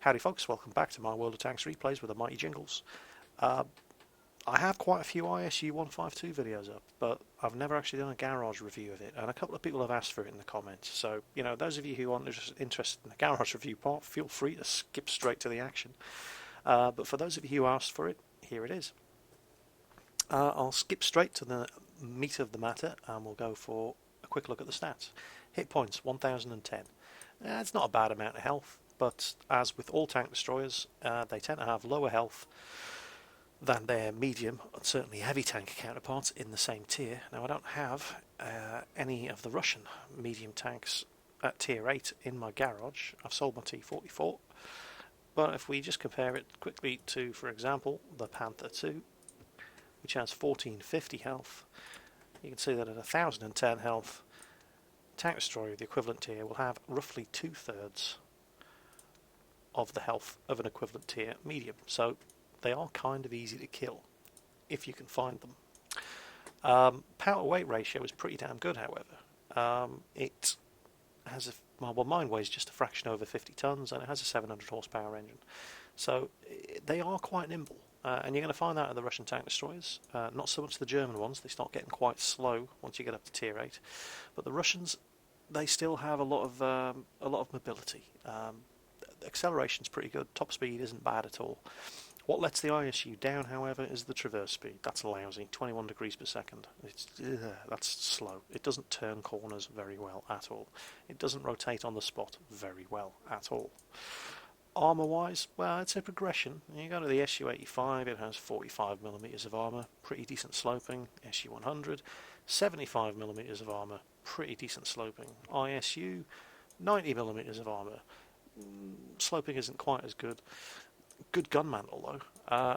Howdy folks, welcome back to my World of Tanks replays with the mighty Jingles. I have quite a few ISU-152 videos up, but I've never actually done a garage review of it, and a couple of people have asked for it in the comments. So, those of you who aren't interested in the garage review part, feel free to skip straight to the action. But for those of you who asked for it, here it is. I'll skip straight to the meat of the matter, and we'll go for a quick look at the stats. Hit points, 1010. It's not a bad amount of health, but as with all tank destroyers, they tend to have lower health than their medium and certainly heavy tank counterparts in the same tier. Now, I don't have any of the Russian medium tanks at tier 8 in my garage. I've sold my T-44, but if we just compare it quickly to, for example, the Panther II, which has 1450 health, you can see that at 1010 health, tank destroyer of the equivalent tier will have roughly 2/3 of the health of an equivalent tier medium. So they are kind of easy to kill if you can find them. Power weight ratio is pretty damn good, however. It has well, mine weighs just a fraction over 50 tons, and it has a 700 horsepower engine. So they are quite nimble, and you're going to find that in the Russian tank destroyers. Not so much the German ones; they start getting quite slow once you get up to tier 8. But the Russians, they still have a lot of mobility. Acceleration's pretty good. Top speed isn't bad at all. What lets the ISU down, however, is the traverse speed. That's lousy, 21 degrees per second. That's slow. It doesn't turn corners very well at all. It doesn't rotate on the spot very well at all. Armour-wise, well, it's a progression. You go to the ISU-85, it has 45mm of armour, pretty decent sloping. ISU-100, 75mm of armour, pretty decent sloping. ISU, 90mm of armour. Sloping isn't quite as good. Good gun mantle though,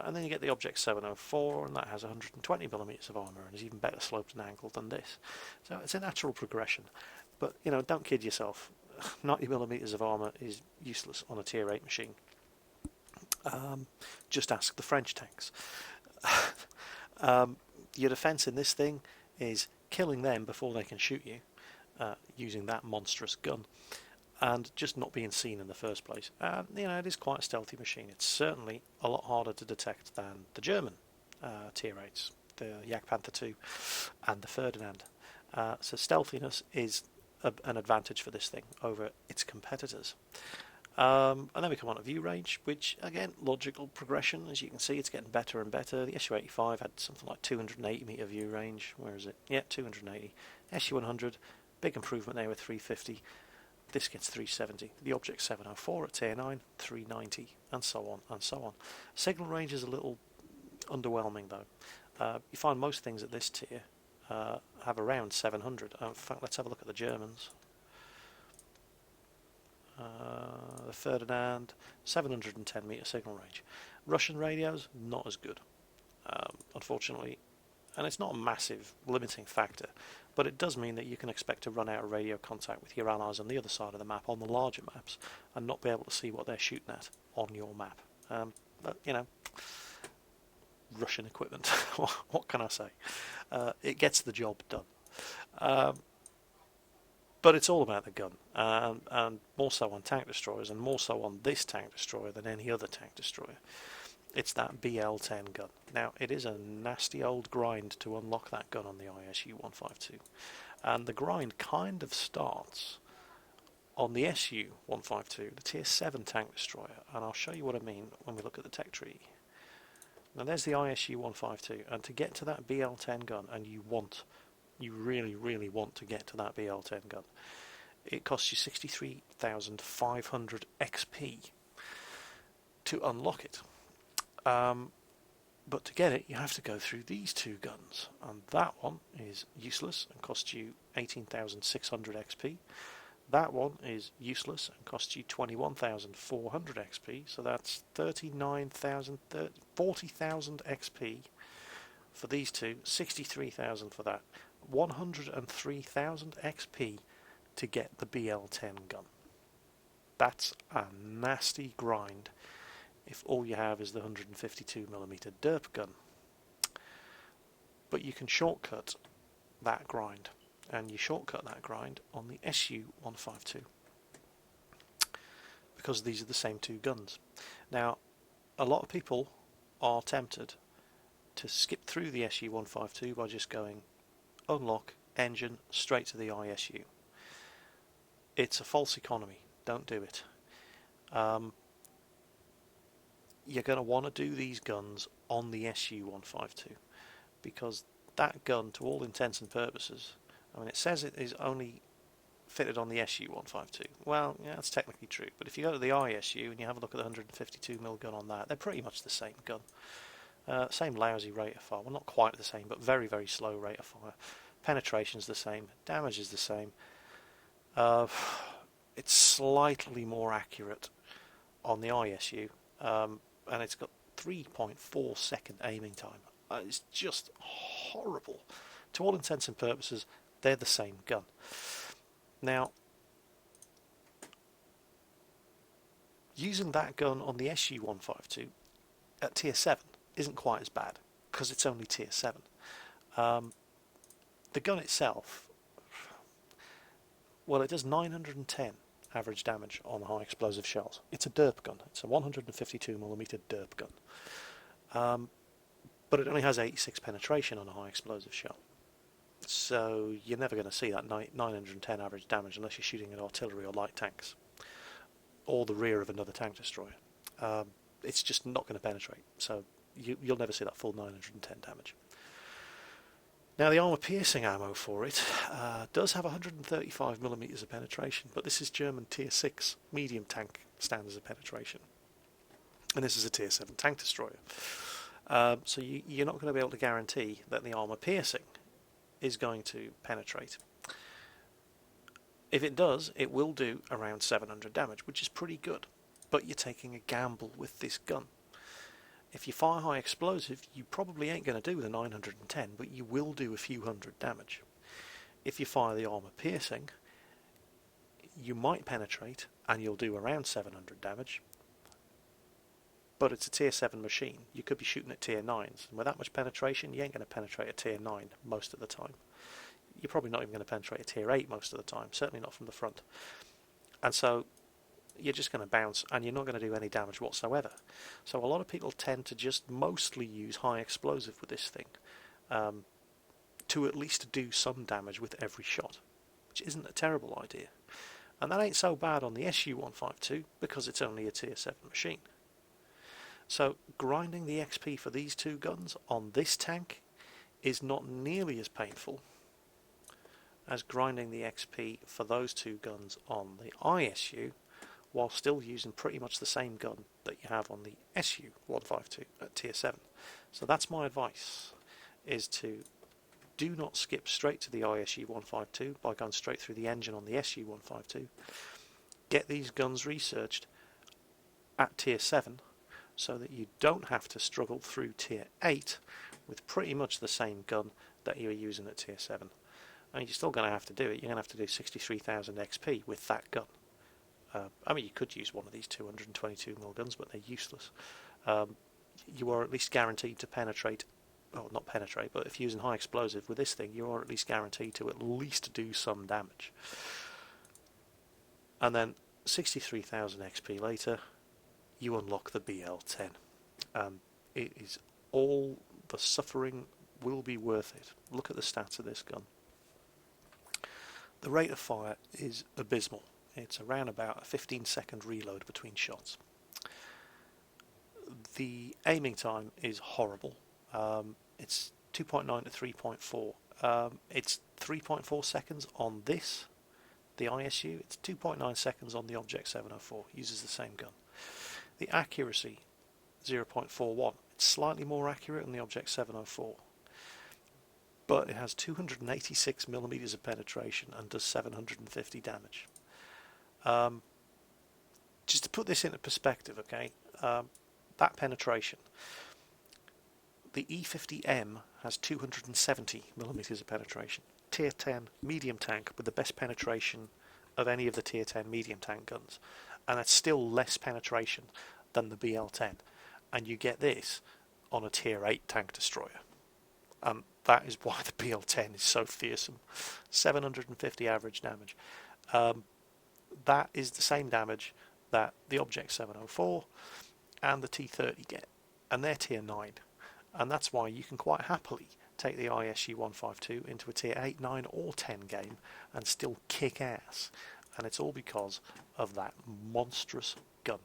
and then you get the Object 704, and that has 120mm of armour and is even better sloped and angled than this. So it's a natural progression, but don't kid yourself. 90mm of armour is useless on a tier 8 machine. Just ask the French tanks. Your defence in this thing is killing them before they can shoot you, using that monstrous gun, and just not being seen in the first place. And it is quite a stealthy machine. It's certainly a lot harder to detect than the German tier 8s, the Jagdpanther II and the Ferdinand. So stealthiness is an advantage for this thing over its competitors. And then we come on to view range, which again, logical progression. As you can see, it's getting better and better. The SU-85 had something like 280 metre view range. Where is it? Yeah, 280. SU-100, big improvement there with 350. This gets 370. The Object 704 at tier 9, 390, and so on and so on. Signal range is a little underwhelming though. You find most things at this tier have around 700. In fact, let's have a look at the Germans. The Ferdinand, 710 metre signal range. Russian radios, not as good, unfortunately. And it's not a massive limiting factor, but it does mean that you can expect to run out of radio contact with your allies on the other side of the map, on the larger maps, and not be able to see what they're shooting at on your map. But, Russian equipment, what can I say? It gets the job done. But it's all about the gun, and more so on tank destroyers, and more so on this tank destroyer than any other tank destroyer. It's that BL-10 gun. Now, it is a nasty old grind to unlock that gun on the ISU-152. And the grind kind of starts on the SU-152, the tier 7 tank destroyer. And I'll show you what I mean when we look at the tech tree. Now, there's the ISU-152. And to get to that BL-10 gun, and you really, really want to get to that BL-10 gun, it costs you 63,500 XP to unlock it. But to get it, you have to go through these two guns, and that one is useless and costs you 18,600 XP. That one is useless and costs you 21,400 XP, so that's 40,000 XP for these two, 63,000 for that, 103,000 XP to get the BL-10 gun. That's a nasty grind if all you have is the 152mm derp gun. But you can shortcut that grind, and you shortcut that grind on the SU-152. because these are the same two guns. Now, a lot of people are tempted to skip through the ISU-152 by just going unlock, engine, straight to the ISU. It's a false economy. Don't do it. You're going to want to do these guns on the ISU-152 because that gun, to all intents and purposes, I mean, it says it is only fitted on the ISU-152. Well, yeah, that's technically true, but if you go to the ISU and you have a look at the 152mm gun on that, they're pretty much the same gun. Same lousy rate of fire. Well, not quite the same, but very, very slow rate of fire. Penetration's the same. Damage is the same. It's slightly more accurate on the ISU, and it's got 3.4 second aiming time. It's just horrible. To all intents and purposes, they're the same gun. Now, using that gun on the ISU-152 at tier 7 isn't quite as bad because it's only tier 7. The gun itself, well, it does 910 average damage on high explosive shells. It's a derp gun. It's a 152mm derp gun. But it only has 86 penetration on a high explosive shell. So you're never going to see that 910 average damage unless you're shooting at artillery or light tanks or the rear of another tank destroyer. It's just not going to penetrate. So you'll never see that full 910 damage. Now, the armour-piercing ammo for it does have 135mm of penetration, but this is German Tier 6 medium tank standards of penetration. And this is a Tier 7 tank destroyer. So you're not going to be able to guarantee that the armour-piercing is going to penetrate. If it does, it will do around 700 damage, which is pretty good. But you're taking a gamble with this gun. If you fire high explosive, you probably ain't going to do the 910, but you will do a few hundred damage. If you fire the armour piercing, you might penetrate, and you'll do around 700 damage. But it's a tier 7 machine. You could be shooting at tier 9s, and with that much penetration, you ain't going to penetrate a tier 9 most of the time. You're probably not even going to penetrate a tier 8 most of the time, certainly not from the front. And so you're just going to bounce and you're not going to do any damage whatsoever. So a lot of people tend to just mostly use high explosive with this thing to at least do some damage with every shot, which isn't a terrible idea. And that ain't so bad on the ISU-152 because it's only a tier 7 machine. So grinding the XP for these two guns on this tank is not nearly as painful as grinding the XP for those two guns on the ISU, while still using pretty much the same gun that you have on the ISU-152 at tier 7. So that's my advice, is to do not skip straight to the ISU-152 by going straight through the engine on the ISU-152. Get these guns researched at tier 7 so that you don't have to struggle through tier 8 with pretty much the same gun that you were using at tier 7. I mean, you're still going to have to do it. You're going to have to do 63,000 XP with that gun. I mean, you could use one of these 222mm guns, but they're useless. You are at least guaranteed to penetrate, well, not penetrate, but if you're using high explosive with this thing, you are at least guaranteed to at least do some damage. And then 63,000 XP later, you unlock the BL-10. It is all the suffering will be worth it. Look at the stats of this gun. The rate of fire is abysmal. It's around about a 15-second reload between shots. The aiming time is horrible. It's 2.9 to 3.4. It's 3.4 seconds on this, the ISU. It's 2.9 seconds on the Object 704. Uses the same gun. The accuracy, 0.41. It's slightly more accurate than the Object 704. But it has 286mm of penetration and does 750 damage. Just to put this into perspective, okay, that penetration, the E50M has 270mm of penetration. Tier 10 medium tank with the best penetration of any of the tier 10 medium tank guns, and that's still less penetration than the BL-10, and you get this on a tier 8 tank destroyer. That is why the BL-10 is so fearsome. 750 average damage. That is the same damage that the Object 704 and the T30 get, and they're tier 9, and that's why you can quite happily take the ISU-152 into a tier 8, 9 or 10 game and still kick ass, and it's all because of that monstrous gun.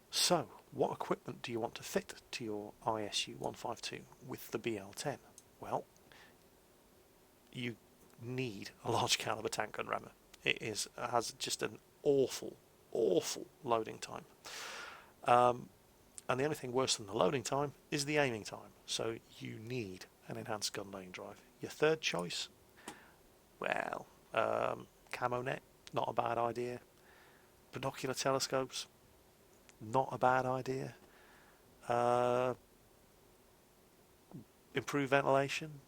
So, what equipment do you want to fit to your ISU-152 with the BL-10? Well, you need a large caliber tank gun rammer. It has just an awful loading time. And the only thing worse than the loading time is the aiming time. So you need an enhanced gun lane drive. Your third choice, well, camo net, not a bad idea. Binocular telescopes, not a bad idea. Improved ventilation,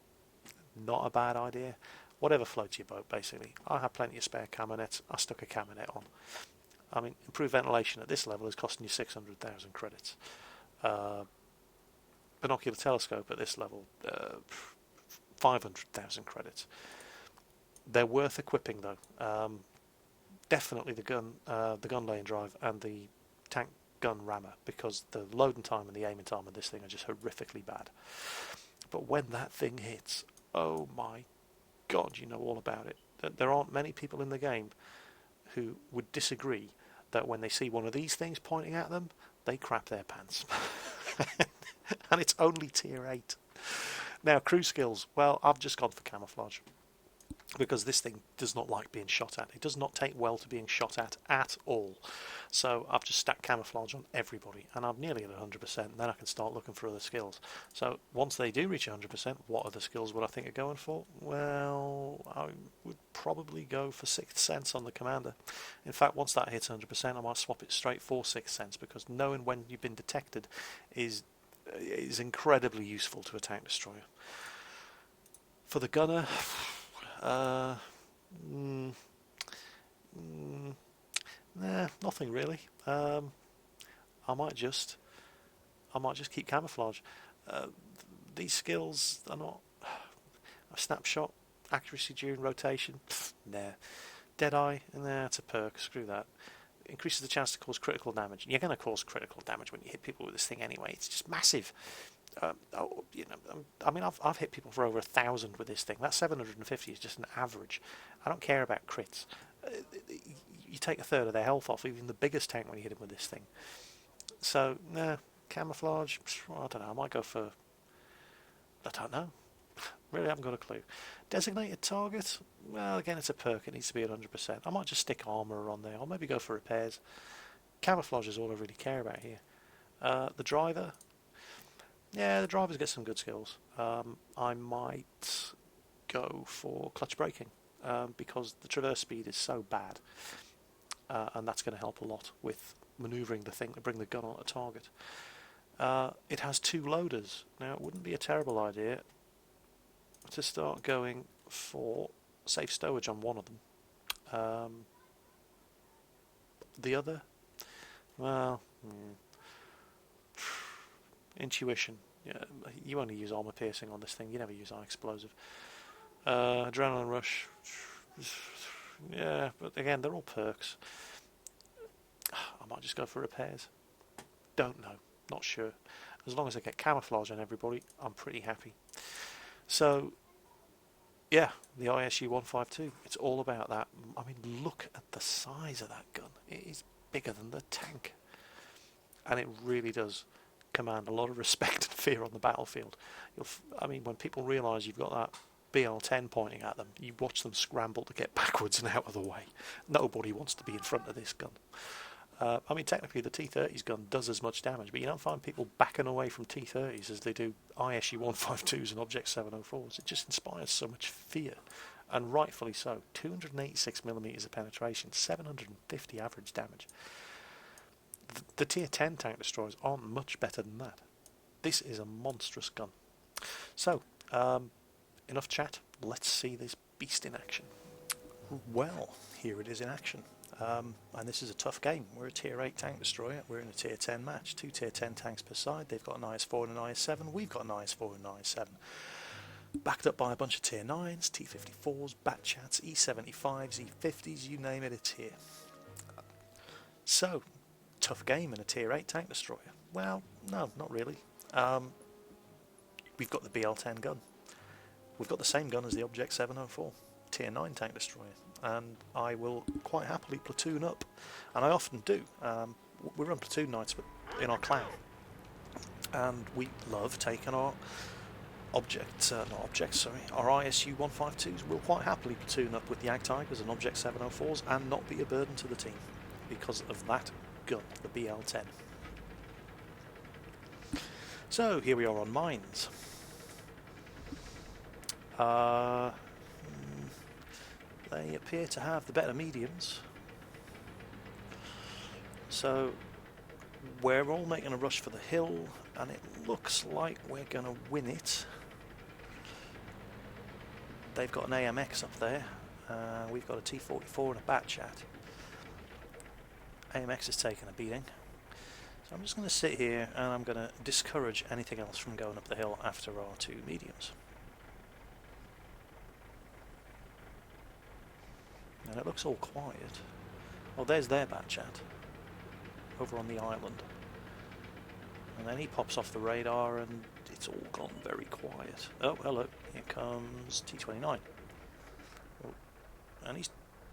not a bad idea. Whatever floats your boat, basically. I have plenty of spare camo nets. I stuck a camo net on. I mean, improved ventilation at this level is costing you 600,000 credits. Binocular telescope at this level, 500,000 credits. They're worth equipping, though. Definitely the gun lane drive and the tank gun rammer, because the loading time and the aiming time of this thing are just horrifically bad. But when that thing hits, oh my God, you know all about it. There aren't many people in the game who would disagree that when they see one of these things pointing at them, they crap their pants. And it's only tier 8. Now, crew skills. Well, I've just gone for camouflage, because this thing does not like being shot at. It does not take well to being shot at all. So I've just stacked camouflage on everybody, and I'm nearly at 100%, and then I can start looking for other skills. So once they do reach 100%, what other skills would I think of going for? Well, I would probably go for Sixth Sense on the commander. In fact, once that hits 100%, I might swap it straight for Sixth Sense, because knowing when you've been detected is incredibly useful to a tank destroyer. For the gunner, nah, nothing really. I might just keep camouflage. These skills are not a snapshot, accuracy during rotation. Nah, Deadeye, nah, it's a perk. Screw that. Increases the chance to cause critical damage. You're going to cause critical damage when you hit people with this thing anyway. It's just massive. I mean, I've hit people for over 1,000 with this thing. That 750 is just an average. I don't care about crits. You take a third of their health off, even the biggest tank, when you hit them with this thing. So, nah, camouflage, I don't know. I might go for... I don't know. Really haven't got a clue. Designated target? Well, again, it's a perk. It needs to be at 100%. I might just stick armour on there. I'll maybe go for repairs. Camouflage is all I really care about here. The driver... Yeah, the drivers get some good skills. I might go for clutch braking, because the traverse speed is so bad, and that's going to help a lot with manoeuvring the thing to bring the gun on a target. It has 2 loaders. Now, it wouldn't be a terrible idea to start going for safe stowage on one of them. The other, well... Intuition. Yeah, you only use armor piercing on this thing. You never use eye explosive. Adrenaline rush. Yeah, but again, they're all perks. I might just go for repairs. Don't know. Not sure. As long as I get camouflage on everybody, I'm pretty happy. So, yeah, the ISU-152. It's all about that. I mean, look at the size of that gun. It is bigger than the tank. And it really does command a lot of respect and fear on the battlefield. I mean, when people realise you've got that BL-10 pointing at them, you watch them scramble to get backwards and out of the way. Nobody wants to be in front of this gun. I mean, technically the T-30's gun does as much damage, but you don't find people backing away from T-30s as they do ISU-152s and Object 704s. It just inspires so much fear, and rightfully so. 286mm of penetration, 750 average damage. The tier 10 tank destroyers aren't much better than that. This is a monstrous gun. So, enough chat. Let's see this beast in action. Well, here it is in action. And this is a tough game. We're a tier 8 tank destroyer. We're in a tier 10 match. 2 tier 10 tanks per side. They've got an IS-4 and an IS-7. We've got an IS-4 and an IS-7. backed up by a bunch of tier 9s, T-54s, Batchats, E-75s, E-50s, you name it, it's here. So, tough game in a tier 8 tank destroyer. Well, no, not really. We've got the BL-10 gun. We've got the same gun as the Object 704, tier 9 tank destroyer, and I will quite happily platoon up, and I often do. We run platoon nights in our clan, and we love taking our our ISU-152s. We'll quite happily platoon up with the Ag Tigers and Object 704s and not be a burden to the team because of that gun, the BL-10. So here we are on mines. They appear to have the better mediums. So we're all making a rush for the hill, and it looks like we're going to win it. They've got an AMX up there. We've got a T-44 and a Batchat. AMX is taking a beating. So I'm just going to sit here and I'm going to discourage anything else from going up the hill after our two mediums. And it looks all quiet. Oh, there's their Batchat over on the island. And then he pops off the radar and it's all gone very quiet. Oh, hello. Here comes T-29. Oh, and he's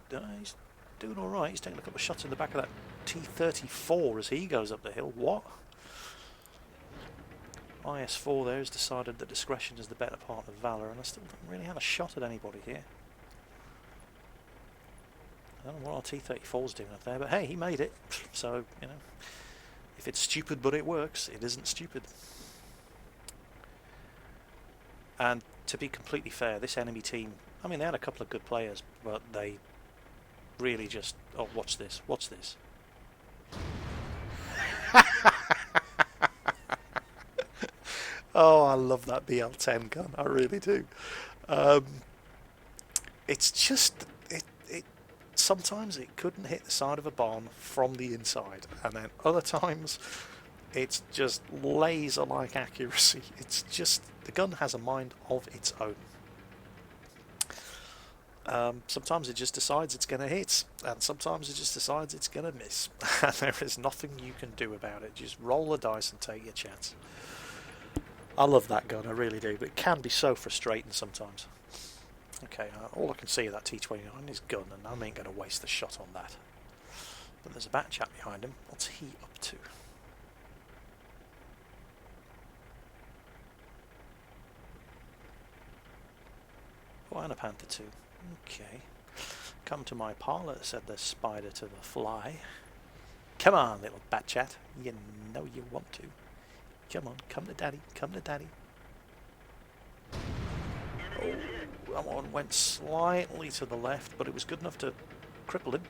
doing alright. He's taking a couple of shots in the back of that T-34 as he goes up the hill. What? IS-4 there has decided that discretion is the better part of valour, and I still don't really have a shot at anybody here. I don't know what our T-34's doing up there, but hey, he made it. So, you know, if it's stupid but it works, it isn't stupid. And to be completely fair, this enemy team, I mean, they had a couple of good players, but they really just... Oh, watch this, watch this. Oh, I love that BL-10 gun, I really do. It's just... Sometimes it couldn't hit the side of a barn from the inside, and then other times it's just laser-like accuracy. It's just... the gun has a mind of its own. Sometimes it just decides it's going to hit, and sometimes it just decides it's going to miss. And there is nothing you can do about it. Just roll the dice and take your chance. I love that gun, I really do, but it can be so frustrating sometimes. Okay, all I can see of that T-29 is gun, and I ain't going to waste the shot on that. But there's a Batchat behind him. What's he up to? Oh, and a Panther too. Okay. Come to my parlour, said the spider to the fly. Come on, little Batchat. You know you want to. Come on, come to daddy, come to daddy. Oh, that one went slightly to the left, but it was good enough to cripple him,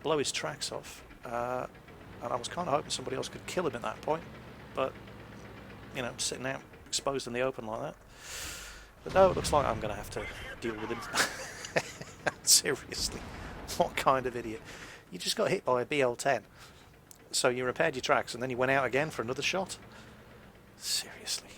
blow his tracks off. And I was kind of hoping somebody else could kill him at that point, but, you know, sitting out exposed in the open like that. But no, it looks like I'm going to have to deal with him. Seriously, what kind of idiot? You just got hit by a BL-10, so you repaired your tracks and then you went out again for another shot? Seriously.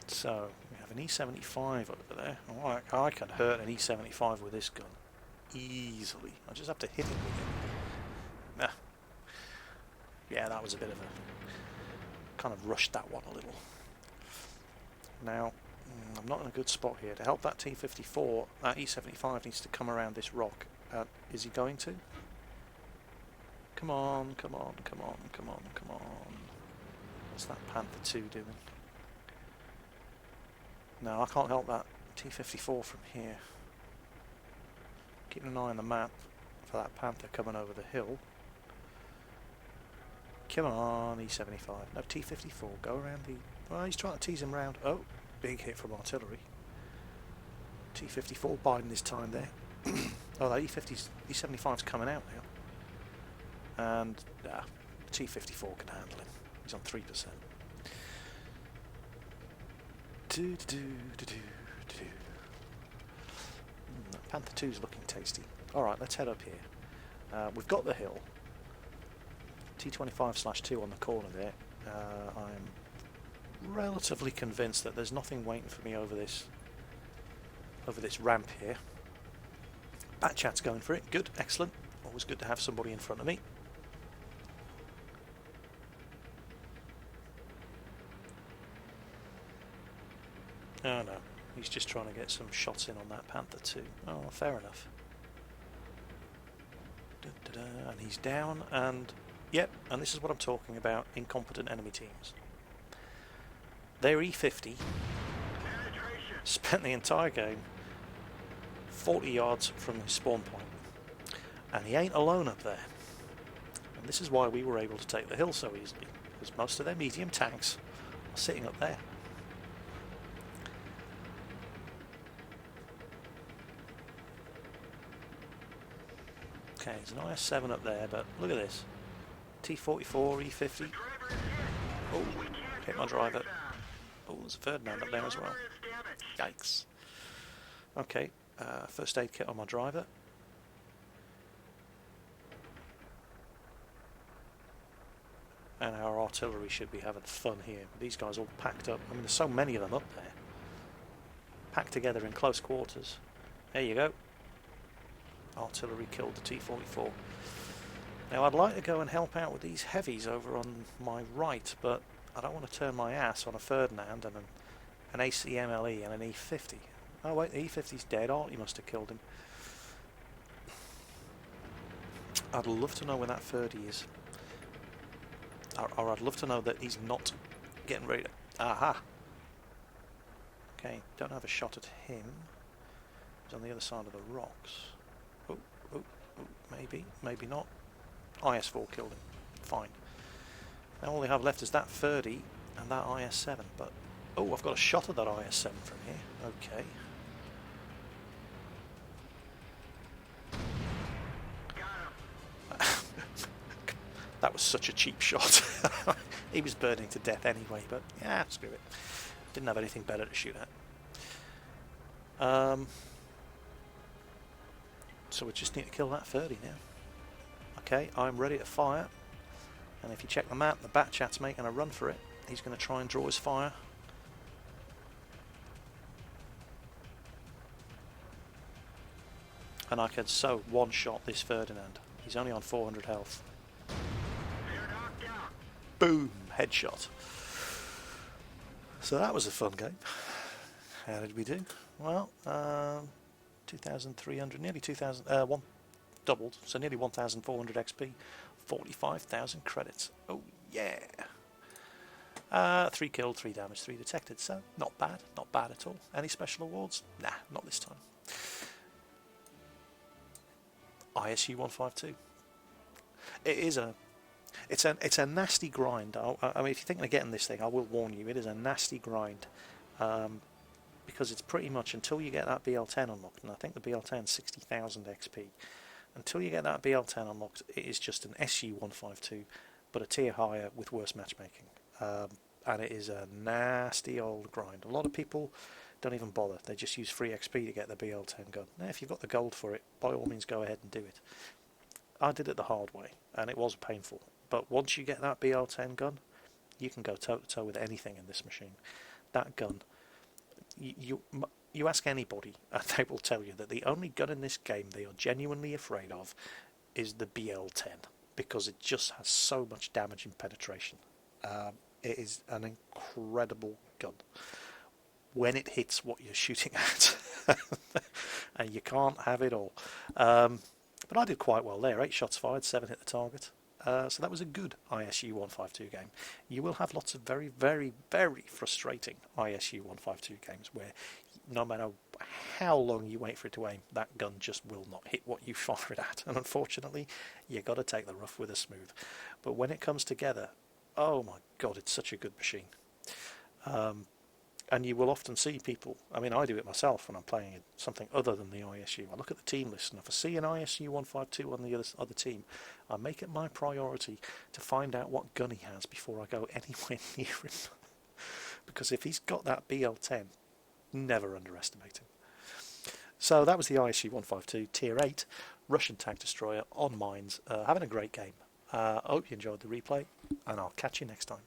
So, we have an E-75 over there. Oh, I can hurt an E-75 with this gun. Easily. I just have to hit it with it. Nah. Yeah, that was a bit of a... kind of rushed that one a little. Now, I'm not in a good spot here. To help that T-54, that E-75 needs to come around this rock. Is he going to? Come on, come on, come on, come on, come on. What's that Panther 2 doing? No, I can't help that T-54 from here. Keeping an eye on the map for that Panther coming over the hill. Come on, E-75. No, T-54. Go around the... Well, he's trying to tease him round. Oh, big hit from artillery. T-54 biding his time there. Oh, that E-75's coming out now. And T-54 can handle him. He's on 3%. Panther 2's looking tasty. Alright, let's head up here. We've got the hill. T-25/2 on the corner there. I'm relatively convinced that there's nothing waiting for me over this ramp here. Batchat's going for it. Good, excellent. Always good to have somebody in front of me. Oh no, he's just trying to get some shots in on that Panther too. Oh, fair enough. And he's down, and yep, and this is what I'm talking about, incompetent enemy teams. Their E50 spent the entire game 40 yards from his spawn point, and he ain't alone up there. And this is why we were able to take the hill so easily, because most of their medium tanks are sitting up there. Okay, there's an IS-7 up there, but look at this. T-44, E-50. Oh, hit my driver. Oh, there's a Ferdinand up there as well. Yikes. Okay, first aid kit on my driver. And our artillery should be having fun here. These guys all packed up. I mean, there's so many of them up there. Packed together in close quarters. There you go. Artillery killed the T-44. Now I'd like to go and help out with these heavies over on my right, but I don't want to turn my ass on a Ferdinand and an ACMLE and an E50. Oh wait, the E50's dead. Artie must have killed him. I'd love to know where that 30 is. Or I'd love to know that he's not getting ready to... Aha! Okay, don't have a shot at him. He's on the other side of the rocks. Oh, maybe, maybe not. IS-4 killed him. Fine. Now all they have left is that 30 and that IS-7, but... Oh, I've got a shot at that IS-7 from here. Okay. That was such a cheap shot. He was burning to death anyway, but yeah, screw it. Didn't have anything better to shoot at. So we just need to kill that 30 now. Okay, I'm ready to fire. And if you check the map, the Batchat's making a run for it. He's going to try and draw his fire. And I can so one-shot this Ferdinand. He's only on 400 health. Boom! Headshot. So that was a fun game. How did we do? Well, 2,300, nearly 2,000, one doubled, so nearly 1,400 XP, 45,000 credits. Oh yeah! 3 killed, 3 damaged, 3 detected, so not bad at all. Any special awards? Nah, not this time. ISU-152. It's a nasty grind. I mean, if you're thinking of getting this thing, I will warn you, it is a nasty grind. Because it's pretty much until you get that BL10 unlocked, and I think the BL10 is 60,000 XP. Until you get that BL10 unlocked, it is just an SU-152, but a tier higher with worse matchmaking. And it is a nasty old grind. A lot of people don't even bother. They just use free XP to get the BL10 gun. Now, if you've got the gold for it, by all means go ahead and do it. I did it the hard way, and it was painful. But once you get that BL10 gun, you can go toe-to-toe with anything in this machine. That gun... You ask anybody and they will tell you that the only gun in this game they are genuinely afraid of is the BL10, because it just has so much damage and penetration. It is an incredible gun when it hits what you're shooting at. And you can't have it all. But I did quite well there. 8 shots fired, 7 hit the target. So that was a good ISU-152 game. You will have lots of very, very, very frustrating ISU-152 games where no matter how long you wait for it to aim, that gun just will not hit what you fire it at. And unfortunately, you got to take the rough with the smooth. But when it comes together, oh my God, it's such a good machine. And you will often see people, I mean, I do it myself when I'm playing something other than the ISU. I look at the team list, and if I see an ISU-152 on the other team, I make it my priority to find out what gun he has before I go anywhere near him. Because if he's got that BL10, never underestimate him. So that was the ISU-152 Tier 8 Russian tank destroyer on mines. Having a great game. I hope you enjoyed the replay, and I'll catch you next time.